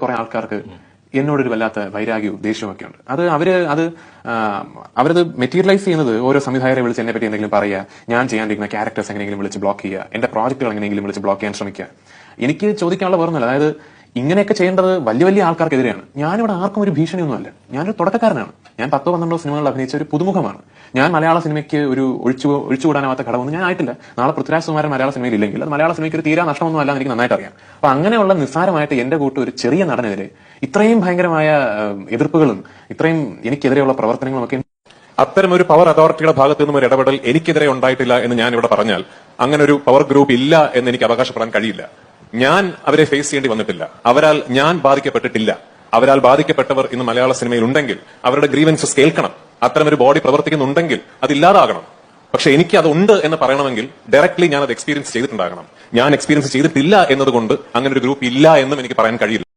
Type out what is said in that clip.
കുറെ ആൾക്കാർക്ക് എന്നോടൊരു വല്ലാത്ത വൈരാഗ്യവും ദേഷ്യവും ഒക്കെ ഉണ്ട്. അവരത് മെറ്റീരിയലൈസ് ചെയ്യുന്നത് ഓരോ സംവിധായകരെ വിളിച്ച് എന്നെ പറ്റി എന്തെങ്കിലും പറയുക, ഞാൻ ചെയ്യാണ്ടിരിക്കുന്ന ക്യാരക്ടേഴ്സ് എങ്ങനെയെങ്കിലും വിളിച്ച് ബ്ലോക്ക് ചെയ്യുക, എന്റെ പ്രോജക്റ്റുകൾ എങ്ങനെയെങ്കിലും വിളിച്ച് ബ്ലോക്ക് ചെയ്യാൻ ശ്രമിക്കുക. എനിക്ക് ചോദിക്കാനുള്ള വേറൊന്നുമില്ല. അതായത് ഇങ്ങനെയൊക്കെ ചെയ്യേണ്ടത് വലിയ വലിയ ആൾക്കാർക്കെതിരെയാണ്. ഞാനിവിടെ ആർക്കും ഒരു ഭീഷണിയൊന്നുമല്ല. ഞാനൊരു തുടക്കക്കാരനാണ്. ഞാൻ 10-12 സിനിമകളിൽ അഭിനയിച്ച ഒരു പുതുമുഖമാണ്. ഞാൻ മലയാള സിനിമയ്ക്ക് ഒരു ഒഴിച്ചുകൂടാനാവാത്ത ഘടകമൊന്നും ഞാൻ ആയിട്ടില്ല. നാളെ പൃഥ്വിരാജ് സുകുമാരൻ മലയാള സിനിമയിൽ ഇല്ലെങ്കിൽ അത് മലയാള സിനിമയ്ക്ക് ഒരു തീരാ നഷ്ടമൊന്നും അല്ല എന്ന് എനിക്ക് നന്നായിട്ട് അറിയാം. അപ്പൊ അങ്ങനെയുള്ള നിസ്സാരമായിട്ട് എന്റെ കൂട്ട് ഒരു ചെറിയ നടനെതിരെ ഇത്രയും ഭയങ്കരമായ എതിർപ്പുകളും ഇത്രയും എനിക്കെതിരെയുള്ള പ്രവർത്തനങ്ങളും ഒക്കെ അത്തരം ഒരു പവർ അതോറിറ്റിയുടെ ഭാഗത്തു നിന്നും ഒരു ഇടപെടൽ എനിക്കെതിരെ ഉണ്ടായിട്ടില്ല എന്ന് ഞാൻ ഇവിടെ പറഞ്ഞാൽ അങ്ങനെ ഒരു പവർ ഗ്രൂപ്പ് ഇല്ല എന്ന് എനിക്ക് അവകാശപ്പെടാൻ കഴിയില്ല. ഞാൻ അവരെ ഫേസ് ചെയ്യേണ്ടി വന്നിട്ടില്ല. അവരാൽ ഞാൻ ബാധിക്കപ്പെട്ടിട്ടില്ല. അവരാൽ ബാധിക്കപ്പെട്ടവർ ഇന്ന് മലയാള സിനിമയിൽ ഉണ്ടെങ്കിൽ അവരുടെ ഗ്രീവൻസസ് കേൾക്കണം. അത്തരമൊരു ബോഡി പ്രവർത്തിക്കുന്നുണ്ടെങ്കിൽ അത് ഇല്ലാതാകണം. പക്ഷെ എനിക്ക് അത് ഉണ്ട് എന്ന് പറയണമെങ്കിൽ ഡയറക്ട്ലി ഞാൻ അത് എക്സ്പീരിയൻസ് ചെയ്തിട്ടുണ്ടാകണം. ഞാൻ എക്സ്പീരിയൻസ് ചെയ്തിട്ടില്ല എന്നതുകൊണ്ട് അങ്ങനെ ഒരു ഗ്രൂപ്പ് ഇല്ല എന്നും എനിക്ക് പറയാൻ കഴിയില്ല.